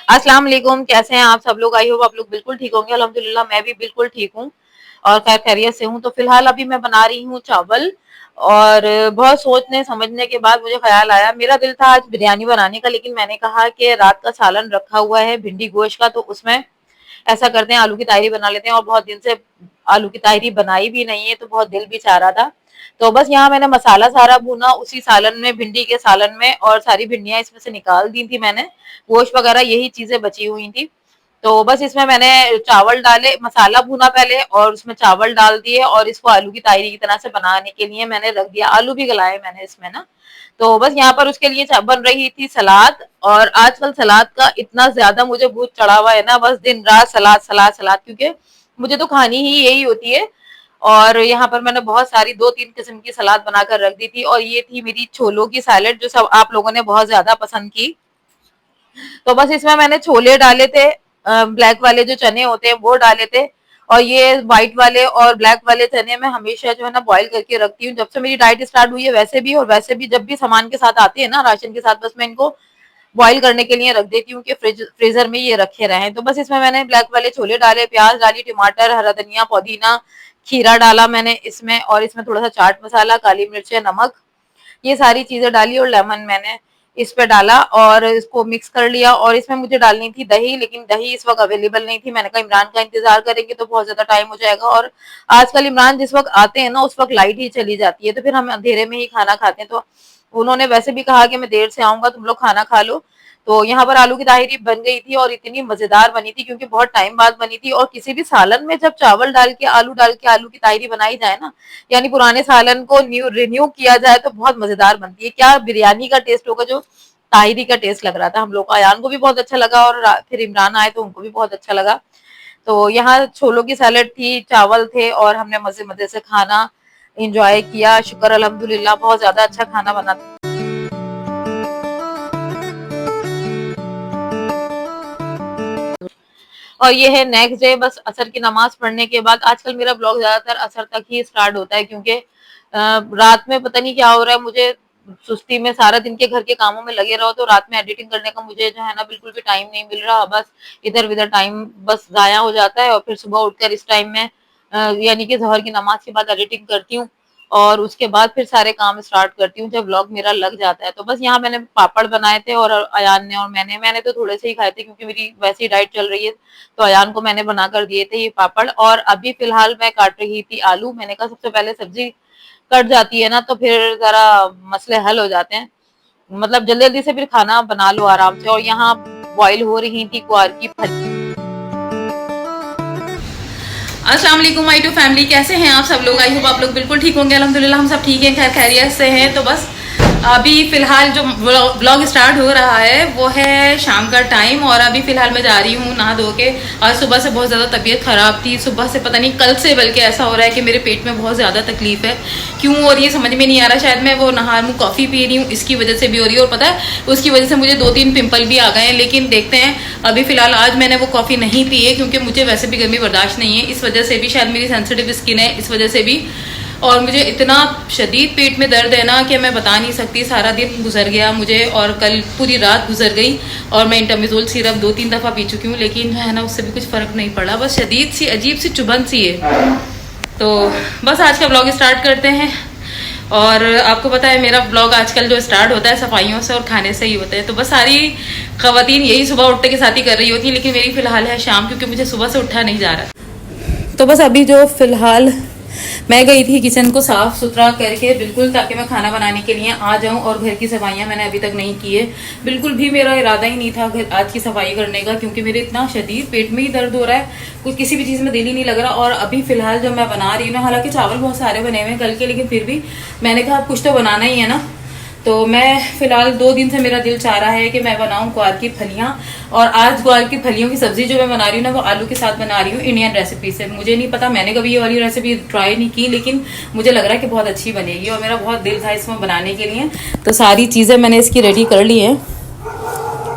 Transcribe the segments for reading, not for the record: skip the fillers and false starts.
अस्सलाम वालेकुम, कैसे हैं आप सब लोग। आई होप आप लोग बिल्कुल ठीक होंगे। अल्हम्दुलिल्लाह मैं भी बिल्कुल ठीक हूँ और खैर खैरियत से हूँ। तो फिलहाल अभी मैं बना रही हूँ चावल और बहुत सोचने समझने के बाद मुझे ख्याल आया, मेरा दिल था आज बिरयानी बनाने का, लेकिन मैंने कहा कि रात का सालन रखा हुआ है भिंडी गोश्त का, तो उसमें ऐसा करते हैं आलू की तायरी बना लेते हैं। और बहुत दिन से आलू की तायरी बनाई भी नहीं है तो बहुत दिल भी चाह रहा था। तो बस यहाँ मैंने मसाला सारा भूना उसी सालन में, भिंडी के सालन में, और सारी भिंडियां इसमें से निकाल दी थी मैंने। गोश्त वगैरह यही चीजें बची हुई थी। तो बस इसमें मैंने चावल डाले, मसाला भूना पहले और उसमें चावल डाल दिए और इसको आलू की तायरी की तरह से बनाने के लिए मैंने रख दिया। आलू भी गलाए मैंने इसमें ना। तो बस यहाँ पर उसके लिए बन रही थी सलाद। और आजकल सलाद का इतना ज्यादा मुझे भूत चढ़ा हुआ है ना, बस दिन रात सलाद सलाद सलाद, क्योंकि मुझे तो खानी ही यही होती है। और यहाँ पर मैंने बहुत सारी 2-3 किस्म की सलाद बनाकर रख दी थी। और ये थी मेरी छोलों की सैलेड, जो सब आप लोगों ने बहुत ज्यादा पसंद की। तो बस इसमें मैंने छोले डाले थे, ब्लैक वाले जो चने होते हैं वो डाले थे। और ये व्हाइट वाले और ब्लैक वाले चने मैं हमेशा जो है ना बॉईल करके रखती हूँ, जब से मेरी डाइट स्टार्ट हुई है वैसे भी। और वैसे भी जब भी सामान के साथ आते हैं ना, राशन के साथ, बस मैं इनको बॉईल करने के लिए रख देती हूँ कि फ्रीजर में ये रखे रहें। तो बस इसमें मैंने ब्लैक वाले छोले डाले, प्याज डाली, टमाटर, हरा धनिया, पुदीना, खीरा डाला मैंने इसमें, और इसमें थोड़ा सा चाट मसाला, काली मिर्च, नमक, ये सारी चीजें डाली, और लेमन मैंने इस पे डाला और इसको मिक्स कर लिया। और इसमें मुझे डालनी थी दही, लेकिन दही इस वक्त अवेलेबल नहीं थी। मैंने कहा इमरान का इंतजार करेंगे तो बहुत ज्यादा टाइम हो जाएगा, और आजकल इमरान जिस वक्त आते हैं ना उस वक्त लाइट ही चली जाती है, तो फिर हम अंधेरे में ही खाना खाते हैं। तो उन्होंने वैसे भी कहा कि मैं देर से आऊंगा, तुम लोग खाना खा लो। तो यहाँ पर आलू की ताहिरी बन गई थी और इतनी मजेदार बनी थी, क्योंकि बहुत टाइम बाद बनी थी। और किसी भी सालन में जब चावल डाल के आलू की ताहिरी बनाई जाए ना, यानी पुराने सालन को रिन्यू किया जाए, तो बहुत मजेदार बनती है। क्या बिरयानी का टेस्ट होगा जो ताहिरी का टेस्ट लग रहा था हम लोग को। अयान को भी बहुत अच्छा लगा और फिर इमरान आए तो उनको भी बहुत अच्छा लगा। तो यहाँ छोलों की सैलेड थी, चावल थे, और हमने मजे मजे से खाना इंजॉय किया। शुक्र अल्हम्दुलिल्लाह, बहुत ज्यादा अच्छा खाना बना था। और ये है नेक्स्ट डे, बस असर की नमाज पढ़ने के बाद। आजकल मेरा ब्लॉग ज्यादातर असर तक ही स्टार्ट होता है, क्योंकि रात में पता नहीं क्या हो रहा है मुझे, सुस्ती में सारा दिन के घर के कामों में लगे रहो, तो रात में एडिटिंग करने का मुझे जो है ना बिल्कुल भी टाइम नहीं मिल रहा। बस इधर उधर टाइम बस जाया हो जाता है। और फिर सुबह उठकर इस टाइम में यानी कि जोहर की नमाज के बाद एडिटिंग करती हूँ, और उसके बाद फिर सारे काम स्टार्ट करती हूँ जब व्लॉग मेरा लग जाता है। तो बस यहाँ मैंने पापड़ बनाए थे, और अयान ने और मैंने तो थोड़े से ही खाए थे, क्योंकि मेरी वैसी डाइट चल रही है। तो अयान को मैंने बनाकर दिए थे ये पापड़। और अभी फिलहाल मैं काट रही थी आलू। मैंने कहा सबसे पहले सब्जी कट जाती है ना तो फिर जरा मसले हल हो जाते हैं, मतलब जल्दी जल्दी से फिर खाना बना लो आराम से। और यहाँ बॉईल हो रही थी ग्वार की फली। अस्सलाम वालेकुम माय टू फैमिली, कैसे हैं आप सब लोग। आई होप आप लोग बिल्कुल ठीक होंगे। अल्हम्दुलिल्लाह हम सब ठीक हैं, खैर खैरियत से हैं। तो बस अभी फिलहाल जो व्लॉग स्टार्ट हो रहा है वो है शाम का टाइम, और अभी फिलहाल मैं जा रही हूँ नहा धो के। आज सुबह से बहुत ज़्यादा तबीयत ख़राब थी, सुबह से पता नहीं कल से, बल्कि ऐसा हो रहा है कि मेरे पेट में बहुत ज़्यादा तकलीफ है। क्यों हो रही है समझ में नहीं आ रहा। शायद मैं वो नहा मुँह कॉफ़ी पी रही हूँ, इसकी वजह से भी हो रही है। और पता है उसकी वजह से मुझे 2-3 पिंपल भी आ गए हैं, लेकिन देखते हैं। अभी फिलहाल आज मैंने वो कॉफ़ी नहीं पी है, क्योंकि मुझे वैसे भी गर्मी बर्दाश्त नहीं है। इस वजह से भी, शायद मेरी सेंसिटिव स्किन है इस वजह से भी। और मुझे इतना शदीद पेट में दर्द है ना कि मैं बता नहीं सकती। सारा दिन गुजर गया मुझे, और कल पूरी रात गुजर गई। और मैं इंटरमिजोल सिरप 2-3 दफ़ा पी चुकी हूँ, लेकिन है ना उससे भी कुछ फ़र्क नहीं पड़ा। बस शदीद सी अजीब सी चुभन सी है। तो बस आज का ब्लॉग स्टार्ट करते हैं। और आपको पता है मेरा ब्लॉग आजकल जो स्टार्ट होता है सफाइयों से और खाने से ही होता है। तो बस सारी ख़वातीन यही सुबह उठने के साथ ही कर रही होती है, लेकिन मेरी फ़िलहाल है शाम, क्योंकि मुझे सुबह से उठा नहीं जा रहा। तो बस अभी जो फ़िलहाल मैं गई थी किचन को साफ सुथरा करके बिल्कुल, ताकि मैं खाना बनाने के लिए आ जाऊं। और घर की सफाइयां मैंने अभी तक नहीं की है, बिल्कुल भी मेरा इरादा ही नहीं था घर आज की सफाई करने का, क्योंकि मेरे इतना शदीद पेट में ही दर्द हो रहा है, कुछ किसी भी चीज़ में दिल ही नहीं लग रहा। और अभी फिलहाल जब मैं बना रही हूँ ना, हालांकि चावल बहुत सारे बने हुए हैं कल के, लेकिन फिर भी मैंने कहा कुछ तो बनाना ही है ना। तो मैं फिलहाल 2 दिन से मेरा दिल चाह रहा है कि मैं बनाऊं ग्वार की फलियां। और आज ग्वार की फलियों की सब्जी जो मैं बना रही हूँ ना, वो आलू के साथ बना रही हूँ इंडियन रेसिपी से। मुझे नहीं पता, मैंने कभी ये वाली रेसिपी ट्राई नहीं की, लेकिन मुझे लग रहा है कि बहुत अच्छी बनेगी, और मेरा बहुत दिल था इसमें बनाने के लिए। तो सारी चीज़ें मैंने इसकी रेडी कर ली हैं।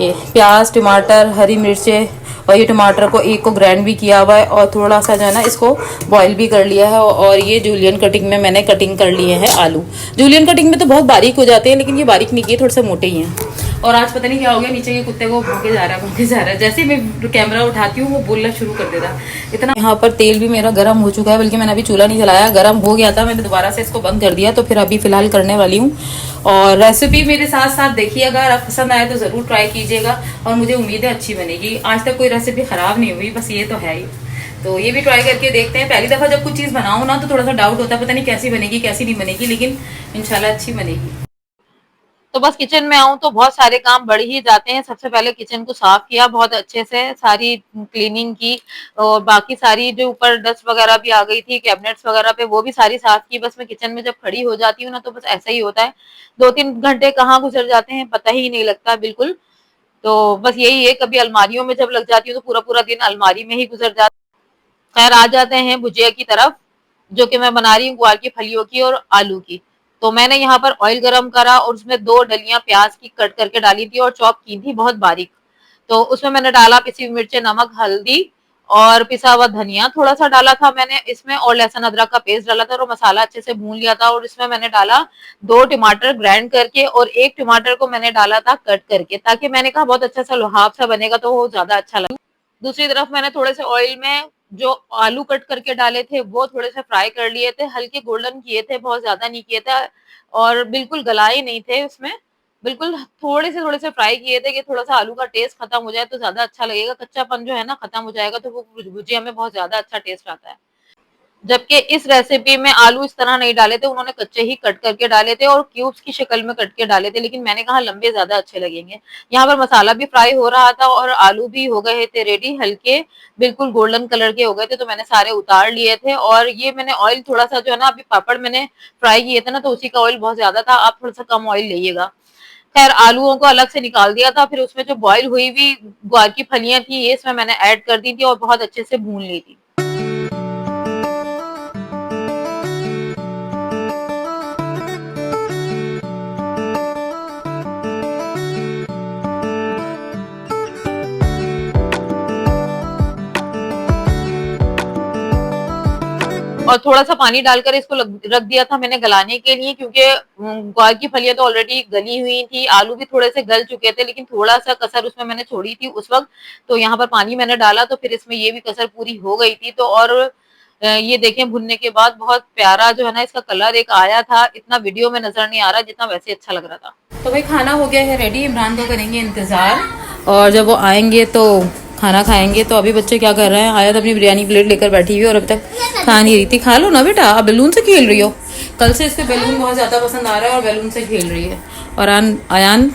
ये प्याज, टमाटर, हरी मिर्चें, और ये टमाटर को एक को ग्राइंड भी किया हुआ है, और थोड़ा सा जो है ना इसको बॉईल भी कर लिया है। और ये जूलियन कटिंग में मैंने कटिंग कर लिए हैं आलू। जूलियन कटिंग में तो बहुत बारीक हो जाते हैं, लेकिन ये बारीक नहीं किए, थोड़े से मोटे ही हैं। और आज पता नहीं क्या हो गया, नीचे के कुत्ते को भौंके जा रहा है। जैसे ही मैं कैमरा उठाती हूँ वो बोलना शुरू कर देता इतना। यहाँ पर तेल भी मेरा गर्म हो चुका है, बल्कि मैंने अभी चूल्हा नहीं जलाया, गर्म हो गया था, मैंने दोबारा से इसको बंद कर दिया। तो फिर अभी फिलहाल करने वाली हूँ। और रेसिपी मेरे साथ साथ देखिएगा, अगर आप पसंद आए तो जरूर ट्राई कीजिएगा, और मुझे उम्मीद है अच्छी बनेगी। आज तक कोई रेसिपी खराब नहीं हुई, बस ये तो है ही। तो ये भी ट्राई करके देखते हैं। पहली दफा जब कुछ चीज बनाऊं ना तो थोड़ा सा डाउट होता है, पता नहीं कैसी बनेगी कैसी नहीं बनेगी, लेकिन इंशाल्लाह अच्छी बनेगी। तो बस किचन में आऊं तो बहुत सारे काम बढ़ ही जाते हैं। सबसे पहले किचन को साफ किया बहुत अच्छे से, सारी क्लीनिंग की, और बाकी सारी जो ऊपर डस्ट वगैरह भी आ गई थी कैबिनेट्स वगैरह पे, वो भी सारी साफ की। बस मैं किचन में जब खड़ी हो जाती हूँ ना तो बस ऐसा ही होता है, 2-3 घंटे कहाँ गुजर जाते हैं पता ही नहीं लगता बिल्कुल। तो बस यही है, कभी अलमारियों में जब लग जाती हूँ तो पूरा पूरा दिन अलमारी में ही गुजर जाता है। खैर, आ जाते हैं भुजिया की तरफ, जो कि मैं बना रही हूँ ग्वार की फलियों की और आलू की। तो मैंने यहाँ पर ऑयल गरम करा और उसमें 2 डलियां प्याज की कट करके डाली थी और चॉप की थी बहुत बारीक। तो उसमें मैंने डाला पिसी हुई मिर्चें, नमक, हल्दी और पिसा हुआ धनिया थोड़ा सा डाला था मैंने इसमें, और लहसुन अदरक का पेस्ट डाला था, और मसाला अच्छे से भून लिया था। और इसमें मैंने डाला 2 टमाटर ग्राइंड करके, और 1 टमाटर को मैंने डाला था कट करके, ताकि मैंने कहा बहुत अच्छा सा लुहाब सा बनेगा तो वो ज्यादा अच्छा लगेगा। दूसरी तरफ मैंने थोड़े से ऑयल में जो आलू कट करके डाले थे वो थोड़े से फ्राई कर लिए थे, हल्के गोल्डन किए थे, बहुत ज्यादा नहीं किए थे, और बिल्कुल गलाए नहीं थे उसमें, बिल्कुल थोड़े से फ्राई किए थे कि थोड़ा सा आलू का टेस्ट खत्म हो जाए तो ज्यादा अच्छा लगेगा। कच्चापन जो है ना खत्म हो जाएगा तो वो भुजिया में बहुत ज्यादा अच्छा टेस्ट आता है। जबकि इस रेसिपी में आलू इस तरह नहीं डाले थे, उन्होंने कच्चे ही कट करके डाले थे और क्यूब्स की शक्ल में कट के डाले थे, लेकिन मैंने कहा लंबे ज्यादा अच्छे लगेंगे। यहाँ पर मसाला भी फ्राई हो रहा था और आलू भी हो गए थे रेडी, हल्के बिल्कुल गोल्डन कलर के हो गए थे। तो मैंने सारे उतार लिए थे, और ये मैंने ऑयल थोड़ा सा जो है ना, अभी पापड़ मैंने फ्राई किए थे ना तो उसी का ऑयल बहुत ज्यादा था, आप थोड़ा सा कम ऑयल लीजिएगा। खैर, आलूओं को अलग से निकाल दिया था, फिर उसमें जो बॉयल हुई हुई ग्वार की फलियां थी ये इसमें मैंने ऐड कर दी थी और बहुत अच्छे से भून ली थी। और थोड़ा सा पानी डालकर इसको रख दिया था मैंने गलाने के लिए, क्योंकि ग्वार की फलियां तो ऑलरेडी गली हुई थी, आलू भी थोड़े से गल चुके थे, लेकिन थोड़ा सा कसर उसमें मैंने छोड़ी थी उस वक्त। तो यहाँ पर पानी मैंने डाला तो फिर इसमें ये भी कसर पूरी हो गई थी। तो और ये देखें भुनने के बाद बहुत प्यारा जो है ना इसका कलर एक आया था, इतना वीडियो में नजर नहीं आ रहा जितना वैसे अच्छा लग रहा था। तो भाई खाना हो गया है रेडी, इमरान का करेंगे इंतजार, और जब वो आएंगे तो खाना खाएंगे। तो अभी बच्चे क्या कर रहे हैं, आयत अपनी बिरयानी प्लेट लेकर बैठी हुई और अभी तक खा नहीं रही थी। खा लो ना बेटा, आप बैलून से खेल रही हो, कल से इसको बैलून बहुत ज्यादा पसंद आ रहा है और बैलून से खेल रही है। और आयान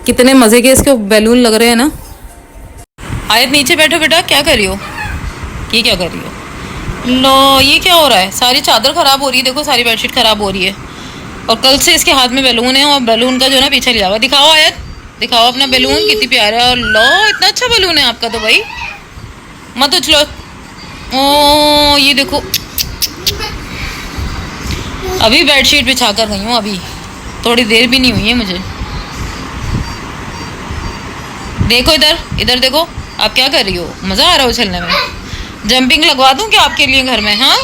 कितने मजे के इसके बैलून लग रहे हैं ना। आयत नीचे बैठो बेटा, क्या कर रही हो, ये क्या कर रही हो, लो ये क्या हो रहा है, सारी चादर खराब हो रही है, देखो सारी बेडशीट खराब हो रही है। और कल से इसके हाथ में बैलून है और बैलून का जो है ना पीछे लिया हुआ। दिखाओ आयत, दिखाओ अपना बैलून, कितनी प्यारा है। और लो इतना अच्छा बैलून है आपका तो भाई, मत उछलो। ओ ये देखो, अभी बेडशीट बिछा कर गई हूँ, अभी थोड़ी देर भी नहीं हुई है मुझे। देखो इधर, इधर देखो, आप क्या कर रही हो, मजा आ रहा है उछलने में। जंपिंग लगवा दूं क्या आपके लिए घर में, हाँ।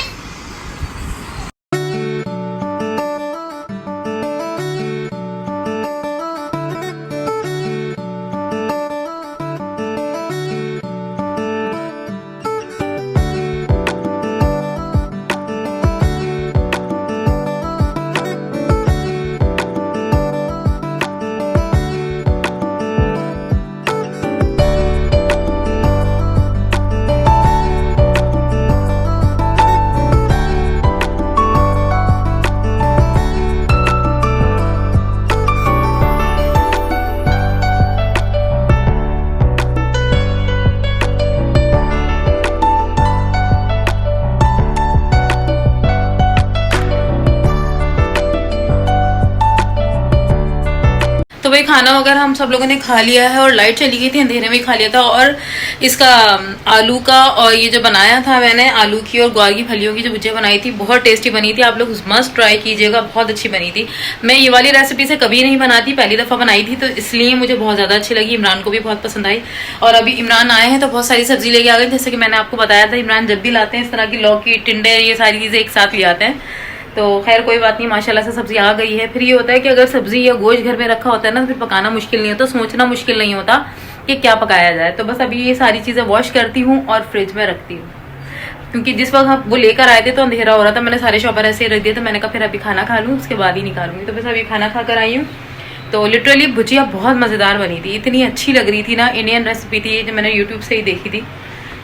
तो भाई खाना वगैरह हम सब लोगों ने खा लिया है और लाइट चली गई थी, अंधेरे में ही खा लिया था। और इसका आलू का, और ये जो बनाया था मैंने आलू की और ग्वार की फलियों की जो भुजिया बनाई थी, बहुत टेस्टी बनी थी। आप लोग मस्ट ट्राई कीजिएगा, बहुत अच्छी बनी थी। मैं ये वाली रेसिपी से कभी नहीं बनाती, पहली दफ़ा बनाई थी, तो इसलिए मुझे बहुत ज़्यादा अच्छी लगी, इमरान को भी बहुत पसंद आई। और अभी इमरान आए हैं तो बहुत सारी सब्जी लेके आ गए। जैसे कि मैंने आपको बताया था, इमरान जब भी लाते हैं इस तरह की लौकी, टिंडे, ये सारी चीज़ें एक साथ ले आते हैं। तो खैर कोई बात नहीं, माशाल्लाह से सब्जी आ गई है। फिर ये होता है कि अगर सब्जी या गोश्त घर में रखा होता है ना, तो फिर पकाना मुश्किल नहीं होता, सोचना मुश्किल नहीं होता कि क्या पकाया जाए। तो बस अभी ये सारी चीज़ें वॉश करती हूँ और फ्रिज में रखती हूँ, क्योंकि जिस वक्त हम वो लेकर आए थे तो अंधेरा हो रहा था, मैंने सारे शॉपर ऐसे ही रख दिए, तो मैंने कहा फिर अभी खाना खा लूँ, उसके बाद ही निकालूंगी। तो बस अभी खाना खा कर आई हूँ। तो लिटरली भुजिया बहुत मज़ेदार बनी थी, इतनी अच्छी लग रही थी ना, इंडियन रेसिपी थी जो मैंने यूट्यूब से ही देखी थी,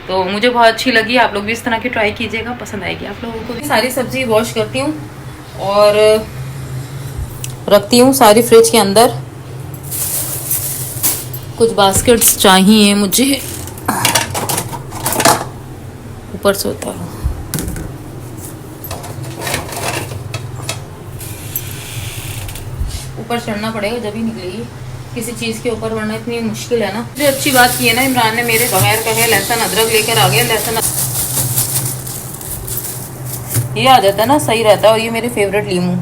तो मुझे बहुत अच्छी लगी। आप लोग भी इस तरह की ट्राई कीजिएगा, पसंद आएगी आप लोगों को भी। सारी सब्जी वॉश करती हूँ और रखती हूँ सारी फ्रिज के अंदर। कुछ बास्केट्स चाहिए मुझे, ऊपर से होता है, ऊपर चढ़ना पड़ेगा जब ही निकलेगी किसी चीज़ के ऊपर, वरना इतनी मुश्किल है ना। जो अच्छी बात की है ना, इमरान ने मेरे बगैर कहे लहसुन अदरक लेकर आ गया। लहसुन ये आ जाता है ना, सही रहता है। और ये मेरे फेवरेट लीमू,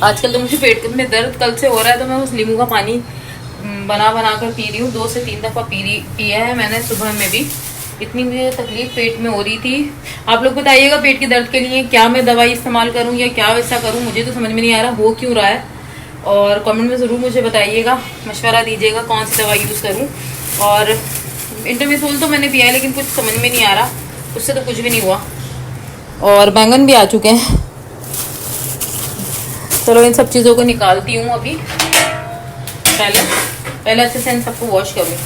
आजकल तो मुझे पेट में दर्द कल से हो रहा है, तो मैं उस लीमू का पानी बना कर पी रही हूँ। 2 से 3 दफ़ा पिया है मैंने सुबह में भी। इतनी मुझे तकलीफ पेट में हो रही थी। आप लोग बताइएगा पेट के दर्द के लिए क्या मैं दवाई इस्तेमाल करूँ या क्या वैसा करूँ, मुझे तो समझ में नहीं आ रहा हो क्यों रहा है। और कमेंट में ज़रूर मुझे बताइएगा, मशवरा दीजिएगा कौन सी दवाई यूज़ करूँ। और इंटरमिसोल तो मैंने पिया है, लेकिन कुछ समझ में नहीं आ रहा, उससे तो कुछ भी नहीं हुआ। और बैंगन भी आ चुके हैं। चलो इन सब चीज़ों को निकालती हूँ अभी। पहले अच्छे से इन सबको वॉश करूँ।